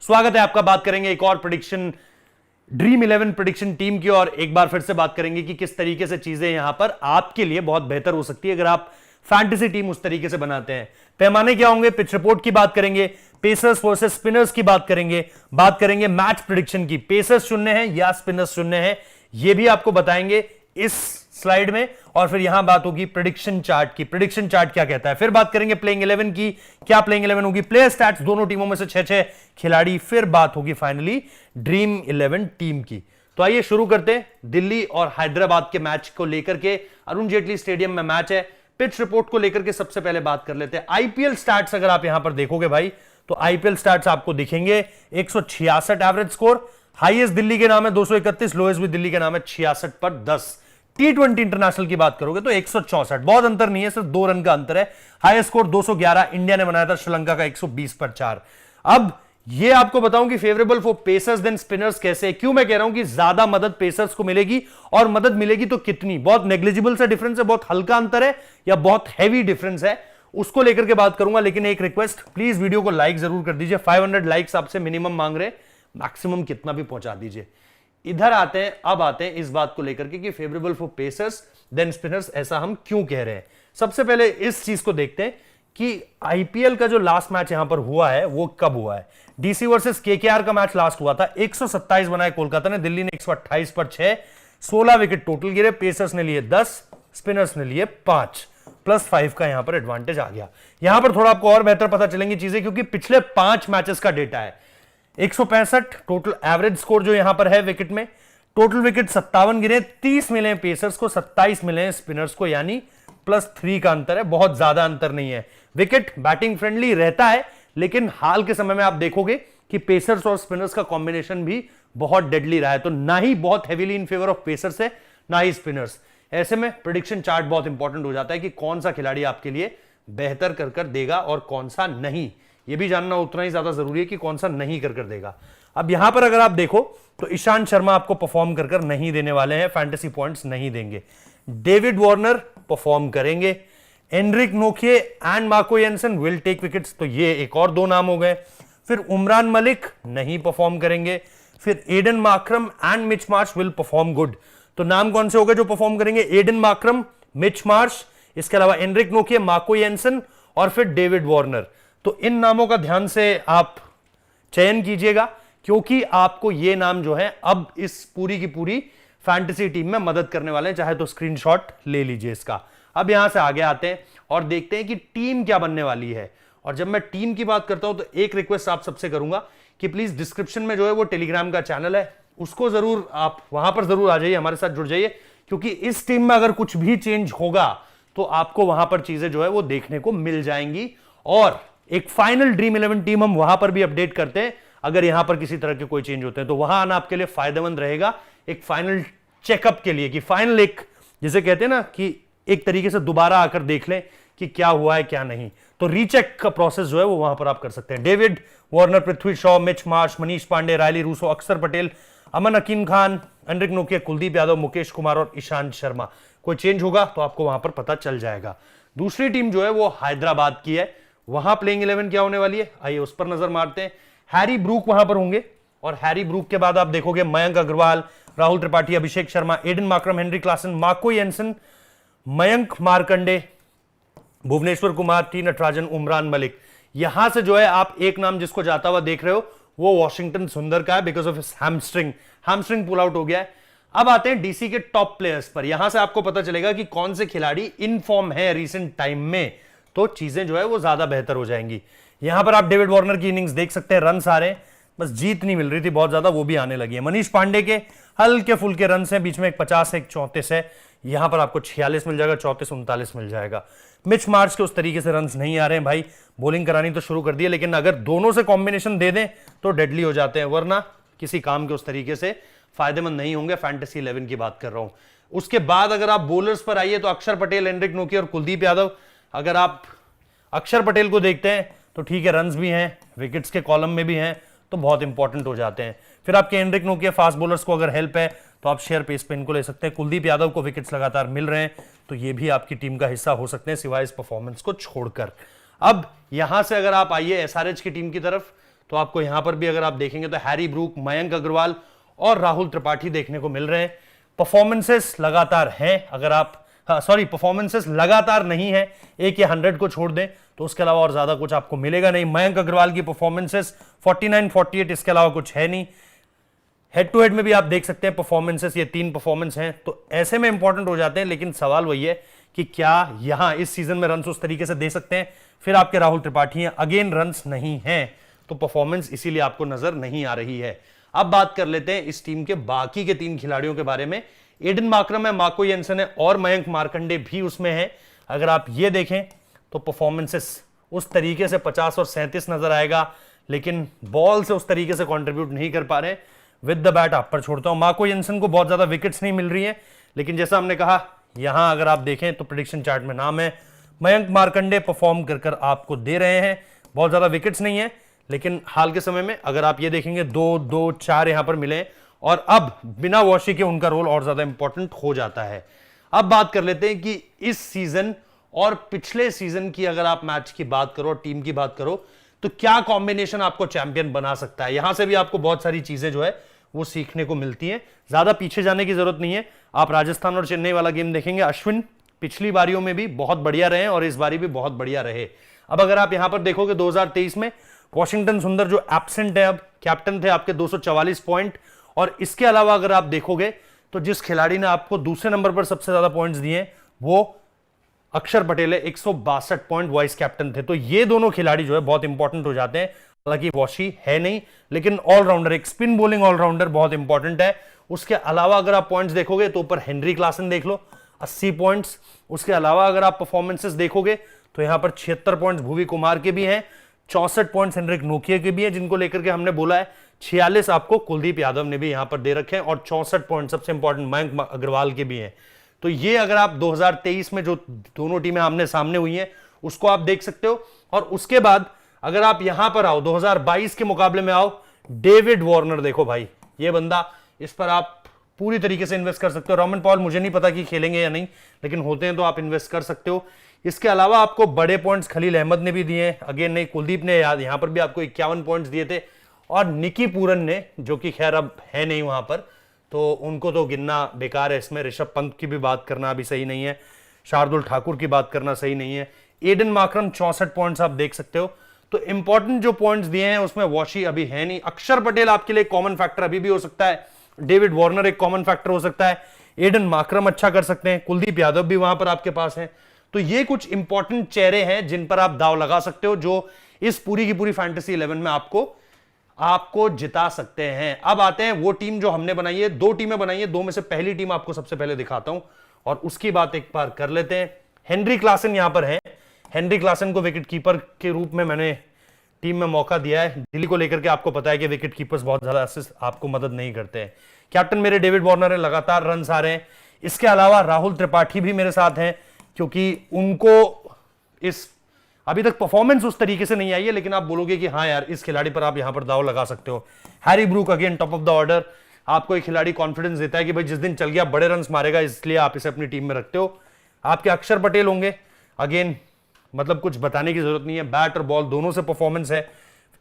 स्वागत है आपका। बात करेंगे एक और प्रेडिक्शन, ड्रीम 11 प्रेडिक्शन टीम की, और एक बार फिर से बात करेंगे कि किस तरीके से चीजें यहां पर आपके लिए बहुत बेहतर हो सकती है अगर आप फैंटेसी टीम उस तरीके से बनाते हैं। पैमाने क्या होंगे, पिच रिपोर्ट की बात करेंगे, पेसर्स वर्सेस स्पिनर्स की बात करेंगे मैच प्रेडिक्शन की, पेसर्स चुनने हैं या स्पिनर्स चुनने हैं यह भी आपको बताएंगे इस स्लाइड में। और फिर यहां बात होगी प्रेडिक्शन चार्ट की, प्रेडिक्शन चार्ट क्या कहता है। फिर बात करेंगे प्लेइंग 11 की, क्या प्लेइंग 11 होगी, प्लेयर स्टैट्स दोनों टीमों में से 6-6 खिलाड़ी। फिर बात होगी फाइनली ड्रीम 11 टीम की। तो आइए शुरू करते हैं दिल्ली और हैदराबाद के मैच को लेकर के। अरुण जेटली स्टेडियम में मैच है। पिच रिपोर्ट को लेकर के सबसे पहले बात कर लेते हैं। आईपीएल स्टैट्स अगर आप यहां पर देखोगे भाई, तो आईपीएल स्टैट्स आपको दिखेंगे 166 एवरेज स्कोर, हाईएस्ट दिल्ली के नाम है 231, लोएस्ट भी दिल्ली के नाम है 66 पर 10। T20 इंटरनेशनल की बात करोगे तो 164, बहुत अंतर नहीं है, सिर्फ 2 रन का अंतर है। हाईएस्ट स्कोर 211 इंडिया ने बनाया था श्रीलंका का 120 पर 4। अब ये आपको बताऊं कि favourable for pacers than spinners कैसे है। क्यों मैं कह रहा हूं कि ज्यादा मदद पेसर्स को मिलेगी, और मदद मिलेगी तो कितनी, बहुत नेग्लिजिबल सा डिफरेंस है, बहुत हल्का अंतर है या बहुत हैवी डिफरेंस है, उसको लेकर के बात करूंगा। लेकिन एक रिक्वेस्ट, प्लीज वीडियो को लाइक जरूर कर दीजिए। 500 लाइक्स आपसे मिनिमम मांग रहे, मैक्सिमम कितना भी पहुंचा दीजिए। इधर आते हैं, अब आते हैं इस बात को लेकर के कि favourable for pacers than spinners ऐसा हम क्यों कह रहे हैं। सबसे पहले इस चीज को देखते हैं कि आईपीएल का जो लास्ट मैच यहां पर हुआ है वो कब हुआ है। डीसी वर्सेस केकेआर का मैच लास्ट हुआ था, 127 बनाए कोलकाता ने, दिल्ली ने 128 पर 6, 16 विकेट टोटल गिरे। पेसर्स ने लिए 10, स्पिनर्स ने लिए 5, +5 का यहां पर एडवांटेज आ गया। यहां पर थोड़ा आपको और बेहतर पता चलेंगी चीजें, क्योंकि पिछले 5 मैचेस का डेटा है। 165 टोटल एवरेज स्कोर जो यहां पर है विकेट में, टोटल विकेट 57 गिरे, 30 मिले हैं पेसर्स को, 27 मिले हैं स्पिनर्स को, यानी +3 का अंतर है, बहुत ज्यादा अंतर नहीं है। विकेट बैटिंग फ्रेंडली रहता है, लेकिन हाल के समय में आप देखोगे कि पेसर्स और स्पिनर्स का कॉम्बिनेशन भी बहुत डेडली रहा है। तो ना ही बहुत heavily in favour of pacers है, ना ही स्पिनर्स। ऐसे में प्रेडिक्शन चार्ट बहुत इंपॉर्टेंट हो जाता है कि कौन सा खिलाड़ी आपके लिए बेहतर कर देगा और कौन सा नहीं। यह भी जानना उतना ही ज्यादा जरूरी है कि कौन सा नहीं कर देगा। अब यहां पर अगर आप देखो तो ईशांत शर्मा आपको परफॉर्म कर नहीं देने वाले हैं, फैंटेसी पॉइंट्स नहीं देंगे। डेविड वार्नर परफॉर्म करेंगे, एनरिक नोकिए and Marco Jansen will take wickets, तो ये एक और 2 नाम हो गए। फिर उमरान मलिक नहीं परफॉर्म करेंगे। फिर Aiden Markram and Mitch Marsh will perform good. तो नाम कौन से हो गए जो परफॉर्म करेंगे, एडन मार्करम, मिच मार्श, इसके अलावा एनरिक नोकिए, मार्को जेनसन और फिर डेविड वार्नर। तो इन नामों का ध्यान से आप चयन कीजिएगा, क्योंकि आपको ये नाम जो है अब इस पूरी की पूरी फैंटेसी टीम में मदद करने वाले हैं। चाहे तो स्क्रीनशॉट ले लीजिए इसका। अब यहां से आगे आते हैं और देखते हैं कि टीम क्या बनने वाली है। और जब मैं टीम की बात करता हूं तो एक रिक्वेस्ट आप सबसे करूंगा कि प्लीज डिस्क्रिप्शन में जो है वो टेलीग्राम का चैनल है, उसको जरूर आप वहां पर जरूर आ जाइए, हमारे साथ जुड़ जाइए, क्योंकि इस टीम में अगर कुछ भी चेंज होगा तो आपको वहां पर चीजें जो है वो देखने को मिल जाएंगी। और एक फाइनल ड्रीम 11 टीम हम वहां पर भी अपडेट करते हैं। अगर यहां पर किसी तरह के कोई चेंज होते हैं तो वहां आना आपके लिए फायदेमंद रहेगा, एक फाइनल चेकअप के लिए, कि फाइनल एक जिसे कहते हैं ना कि एक तरीके से दोबारा आकर देख लें कि क्या हुआ है क्या नहीं। तो रीचेक का प्रोसेस जो है वो वहां पर आप कर सकते हैं। David Warner, Prithvi Shaw, Mitch Marsh, Manish Pandey, Rilee Rossouw, Axar Patel, Aman Hakim Khan, Anrich नोकिया, कुलदीप यादव, मुकेश कुमार और ईशांत शर्मा। कोई चेंज होगा तो आपको वहां पर पता चल जाएगा। दूसरी टीम जो है वो हैदराबाद की है, वहां प्लेइंग 11 क्या होने वाली है, आइए उस पर नजर मारते हैं। हैरी ब्रूक वहां पर होंगे, और हैरी ब्रूक के बाद आप देखोगे Mayank Agarwal, Rahul Tripathi, Abhishek Sharma, Aiden Markram, Heinrich Klaasen, Marco Jansen, Mayank Markande, Bhuvneshwar Kumar, T Natarajan, Umran Malik. यहां से जो है आप एक नाम जिसको जाता हुआ देख रहे हो वो वॉशिंगटन सुंदर का है, because of hamstring pull out हो गया है। अब आते हैं डीसी के टॉप प्लेयर्स पर। यहां से आपको पता चलेगा कि कौन से खिलाड़ी इन फॉर्म है रिसेंट टाइम में, तो चीजें जो है वो ज्यादा बेहतर हो जाएंगी। यहां पर आप डेविड वार्नर की इनिंग्स देख सकते हैं, रन आ रहे हैं, बस जीत नहीं मिल रही थी बहुत ज्यादा, वो भी आने लगी है। मनीष पांडे के हल्के फुल्के रन हैं, बीच में एक 50 है, एक 34 है, यहां पर आपको 46 मिल जाएगा, 34 39 मिल जाएगा। मिच मार्च के उस तरीके से रन्स नहीं आ रहे हैं भाई, बॉलिंग करानी तो शुरू कर दी है, लेकिन अगर दोनों से कॉम्बिनेशन दे दें तो डेडली हो जाते हैं, वरना किसी काम के उस तरीके से फायदेमंद नहीं होंगे। फैंटेसी 11 की बात कर रहा हूं। उसके बाद अगर आप बॉलर्स पर आइए तो अक्षर पटेल, एनरिक नोकिया और कुलदीप यादव। अगर आप अक्षर पटेल को देखते हैं तो ठीक है, रन्स भी हैं, विकेट्स के कॉलम में भी हैं, तो बहुत इंपॉर्टेंट हो जाते हैं। फिर आपके एनरिक नोकिया फास्ट बॉलर्स को अगर हेल्प है तो आप शेयर पेस पे इनको ले सकते हैं। कुलदीप यादव को विकेट्स लगातार मिल रहे हैं, तो ये भी आपकी टीम का हिस्सा हो सकते हैं, सिवाय इस परफॉर्मेंस को छोड़कर। अब यहां से अगर आप आइए एसआरएच की टीम की तरफ, तो आपको यहां पर भी अगर आप देखेंगे तो हैरी ब्रूक, मयंक अग्रवाल और राहुल त्रिपाठी देखने को मिल रहे हैं। परफॉर्मेंसेस लगातार हैं, अगर आप परफॉर्मेंसेस लगातार नहीं है, 1 या 100 को छोड़ दें तो उसके अलावा और ज्यादा कुछ आपको मिलेगा नहीं। मयंक अग्रवाल की परफॉर्मेंसेस 49-48, इसके अलावा कुछ है नहीं। हेड टू हेड में भी आप देख सकते हैं परफॉर्मेंसेस, ये 3 परफॉर्मेंस हैं, तो ऐसे में इंपॉर्टेंट हो जाते हैं। लेकिन सवाल वही है कि क्या यहां इस सीजन में रन्स उस तरीके से दे सकते हैं? फिर आपके राहुल त्रिपाठी हैं, अगेन रन्स नहीं हैं, तो परफॉर्मेंस इसीलिए आपको नजर नहीं आ रही है। अब बात कर लेते हैं इस टीम के बाकी के 3 खिलाड़ियों के बारे में। एडन मार्करम है, मार्को जेन्सेन है और मयंक मार्कंडे भी उसमें है। अगर आप ये देखें तो परफॉर्मेंसेस उस तरीके से 50 और 37 नजर आएगा, लेकिन बॉल से उस तरीके से कंट्रीब्यूट नहीं कर पा रहे। विद द बैट आप पर छोड़ता हूं, मार्को जेन्सेन को बहुत ज्यादा विकेट्स नहीं मिल रही हैं, लेकिन जैसा हमने कहा यहां अगर आप देखें तो प्रेडिक्शन चार्ट में नाम है। मयंक मार्कंडे परफॉर्म कर आपको दे रहे हैं, बहुत ज्यादा विकेट्स नहीं है, लेकिन हाल के समय में अगर आप ये देखेंगे 2-2-4 यहां पर मिले और अब बिना वॉशी के उनका रोल और ज्यादा इंपॉर्टेंट हो जाता है। अब बात कर लेते हैं कि इस सीजन और पिछले सीजन की अगर आप मैच की बात करो और टीम की बात करो तो क्या कॉम्बिनेशन आपको चैंपियन बना सकता है। यहां से भी आपको बहुत सारी चीजें जो है वो सीखने को मिलती हैं, ज्यादा पीछे जाने की जरूरत नहीं है। आप राजस्थान और चेन्नई वाला गेम देखेंगे, अश्विन पिछली बारियों में भी बहुत बढ़िया रहे और इस बारी भी बहुत बढ़िया रहे। अब अगर आप यहां पर देखोगे 2023 में वॉशिंगटन सुंदर जो एब्सेंट है, अब कैप्टन थे, आपके 244 पॉइंट, और इसके अलावा अगर आप देखोगे तो जिस खिलाड़ी ने आपको दूसरे नंबर पर सबसे ज्यादा पॉइंट्स दिए वो अक्षर पटेल है, 162 पॉइंट वाइस कैप्टन थे। तो ये दोनों खिलाड़ी जो है बहुत इंपॉर्टेंट हो जाते हैं। हालांकि वॉशी है नहीं, लेकिन ऑलराउंडर, एक स्पिन बॉलिंग ऑलराउंडर बहुत इंपॉर्टेंट है। उसके अलावा अगर आप पॉइंट्स देखोगे तो ऊपर हेनरी क्लासन देख लो, 80 पॉइंट्स। उसके अलावा अगर आप परफॉर्मेंसेस देखोगे तो यहां पर 76 पॉइंट्स भुवी कुमार के भी हैं, 64 पॉइंट्स हेनरिक नोकिया के भी हैं, जिनको लेकर के हमने बोला है। 46 आपको कुलदीप यादव ने भी यहां पर दे रखे हैं और 64 पॉइंट सबसे इंपॉर्टेंट मयंक अग्रवाल के भी हैं। तो ये अगर आप 2023 में जो दोनों टीमें आमने सामने हुई हैं उसको आप देख सकते हो। और उसके बाद अगर आप यहां पर आओ 2022 के मुकाबले में आओ, डेविड वार्नर देखो भाई, ये बंदा, इस पर आप पूरी तरीके से इन्वेस्ट कर सकते हो। रोमन पॉल मुझे नहीं पता कि खेलेंगे या नहीं, लेकिन होते हैं तो आप इन्वेस्ट कर सकते हो। इसके अलावा आपको बड़े पॉइंट्स खलील अहमद ने भी दिए हैं, अगेन नहीं, कुलदीप ने यहां पर भी आपको 51 पॉइंट्स दिए थे, और निकी पूरन ने, जो कि खैर अब है नहीं वहां पर, तो उनको तो गिनना बेकार है इसमें। ऋषभ पंत की भी बात करना अभी सही नहीं है, शार्दुल ठाकुर की बात करना सही नहीं है। एडन मार्करम 64 पॉइंट्स आप देख सकते हो। तो इंपॉर्टेंट जो पॉइंट्स दिए हैं उसमें वॉशी अभी है नहीं। अक्षर पटेल आपके लिए कॉमन फैक्टर अभी भी हो सकता है, डेविड वार्नर एक कॉमन फैक्टर हो सकता है, एडन मार्करम अच्छा कर सकते हैं, कुलदीप यादव भी वहां पर आपके पास है। तो ये कुछ इंपॉर्टेंट चेहरे हैं जिन पर आप दाव लगा सकते हो, जो इस पूरी की पूरी फैंटेसी 11 में आपको जिता सकते हैं। अब आते हैं वो टीम जो हमने बनाई है, 2 टीमें बनाई है, 2 में से पहली टीम आपको सबसे पहले दिखाता हूं और उसकी बात एक बार कर लेते हैं। हेनरी क्लासन यहां पर है। हेनरी क्लासन को विकेट कीपर के रूप में मैंने टीम में मौका दिया है। दिल्ली को लेकर के आपको पता है कि विकेट कीपर्स बहुत ज्यादा असिस्ट आपको मदद नहीं करते हैं। कैप्टन मेरे डेविड वार्नर है, लगातार रन आ रहे हैं। इसके अलावा राहुल त्रिपाठी भी मेरे साथ हैं, क्योंकि उनको इस अभी तक परफॉर्मेंस उस तरीके से नहीं आई है, लेकिन आप बोलोगे कि हाँ यार इस खिलाड़ी पर आप यहां पर दाव लगा सकते हो। Harry Brook again top of the order, आपको एक खिलाड़ी कॉन्फिडेंस देता है कि भाई जिस दिन चल गया बड़े रन मारेगा, इसलिए आप इसे अपनी टीम में रखते हो। आपके अक्षर पटेल होंगे, अगेन मतलब कुछ बताने की जरूरत नहीं है, बैट और बॉल दोनों से परफॉर्मेंस है।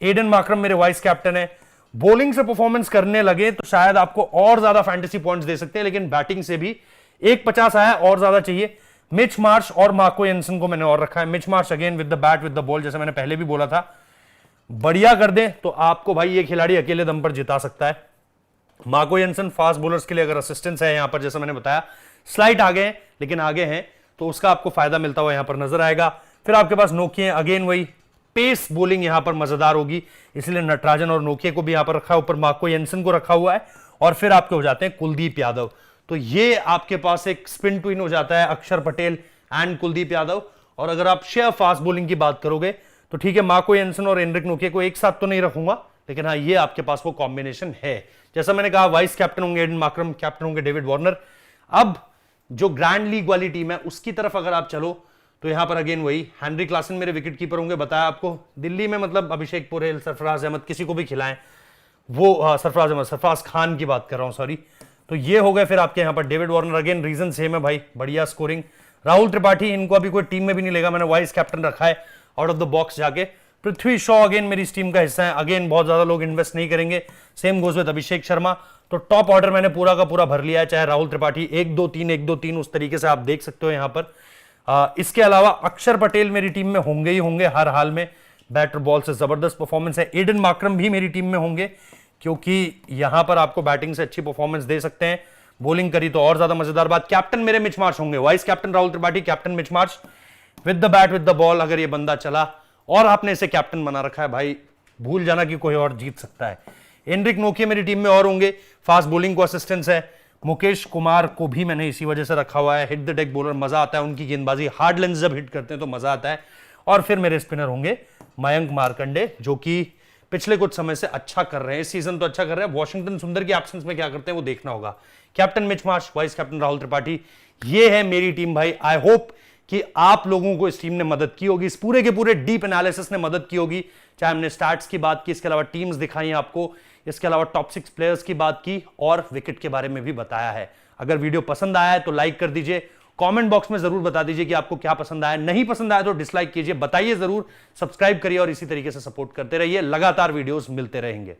एडन मार्करम मेरे वाइस कैप्टन है। बॉलिंग से परफॉर्मेंस करने लगे तो शायद आपको और ज्यादा फैंटेसी पॉइंट्स दे सकते हैं, लेकिन बैटिंग से भी 150 आया, और ज्यादा चाहिए। मिच मार्श और मार्को जेन्सेन को मैंने और रखा है। Mitch Marsh again with the bat with the ball, जैसे मैंने पहले भी बोला था, बढ़िया कर दे तो आपको भाई ये खिलाड़ी अकेले दम पर जिता सकता है। मार्को जेन्सेन फास्ट बॉलर्स के लिए अगर असिस्टेंस है यहां पर, जैसे मैंने बताया, स्लाइट आगे हैं लेकिन आगे हैं, तो उसका आपको फायदा मिलता हुआ यहां पर नजर आएगा। फिर आपके पास नोकिया, अगेन वही पेस बॉलिंग यहां पर मजेदार होगी, इसलिए नटराजन और नोकिया को भी यहां पर रखा है, ऊपर मार्को जेन्सेन को रखा हुआ है, और फिर आपके हो जाते हैं कुलदीप यादव। तो ये आपके पास एक स्पिन ट्विन हो जाता है, अक्षर पटेल एंड कुलदीप यादव। और अगर आप शेयर फास्ट बॉलिंग की बात करोगे तो ठीक है, मार्को जेन्सेन और हेनरिक नोकिया को एक साथ तो नहीं रखूंगा, लेकिन हाँ ये आपके पास वो कॉम्बिनेशन है। जैसा मैंने कहा, वाइस कैप्टन होंगे एडन मार्करम, कैप्टन होंगे डेविड वार्नर। अब जो ग्रैंड लीग वाली टीम है उसकी तरफ अगर आप चलो तो यहां पर अगेन वही हेनरी क्लासन मेरे विकेट कीपर होंगे, बताया आपको। दिल्ली में मतलब अभिषेक पुरेल, सरफराज अहमद, किसी को भी खिलाएं, वो सरफराज खान की बात कर रहा हूं, सॉरी। तो ये हो गए। फिर आपके यहां पर David Warner, again reason same है भाई, बढ़िया स्कोरिंग। राहुल त्रिपाठी, इनको अभी कोई टीम में भी नहीं लेगा, मैंने वाइस कैप्टन रखा है आउट ऑफ द बॉक्स जाके। पृथ्वी शॉ अगेन मेरी इस टीम का हिस्सा है, अगेन बहुत ज्यादा लोग इन्वेस्ट नहीं करेंगे। Same goes with Abhishek Sharma. तो टॉप ऑर्डर मैंने पूरा का पूरा भर लिया है, चाहे राहुल त्रिपाठी 1-2-3 उस तरीके से आप देख सकते हो यहां पर। इसके अलावा अक्षर पटेल मेरी टीम में होंगे ही होंगे हर हाल में, बैटर बॉल से जबरदस्त परफॉर्मेंस है। एडन मार्करम भी मेरी टीम में होंगे क्योंकि यहां पर आपको बैटिंग से अच्छी परफॉर्मेंस दे सकते हैं, बॉलिंग करी तो और ज्यादा मजेदार बात। कैप्टन मेरे मिच मार्श होंगे, vice captain Rahul Tripathi, captain Mitch Marsh. With the bat with the ball अगर ये बंदा चला और आपने इसे कैप्टन बना रखा है भाई, भूल जाना कि कोई और जीत सकता है। एनरिक नोकिया मेरी टीम में और होंगे, फास्ट बॉलिंग को असिस्टेंस है। मुकेश कुमार को भी मैंने इसी वजह से रखा हुआ है, हिट द डेक बॉलर, मजा आता है उनकी गेंदबाजी, हार्ड लेंस जब हिट करते हैं तो मजा आता है। और फिर मेरे स्पिनर होंगे मयंक मार्कंडे, जो कि पिछले कुछ समय से अच्छा कर रहे हैं, इस सीजन तो अच्छा कर रहे हैं, वॉशिंगटन सुंदर की एब्सेंस में क्या करते हैं वो देखना होगा। Captain Mitch Marsh, vice captain Rahul Tripathi, ये है मेरी टीम भाई। आई होप कि आप लोगों को इस टीम ने मदद की होगी, इस पूरे के पूरे डीप एनालिसिस ने मदद की होगी, चाहे हमने स्टैट्स की बात की, इसके अलावा टीम्स दिखाई आपको, इसके अलावा टॉप 6 प्लेयर्स की बात की और विकेट के बारे में भी बताया है। अगर वीडियो पसंद आया है तो लाइक कर दीजिए, कमेंट बॉक्स में जरूर बता दीजिए कि आपको क्या पसंद आया, नहीं पसंद आया तो डिसलाइक कीजिए, बताइए जरूर, सब्सक्राइब करिए और इसी तरीके से सपोर्ट करते रहिए, लगातार वीडियोस मिलते रहेंगे।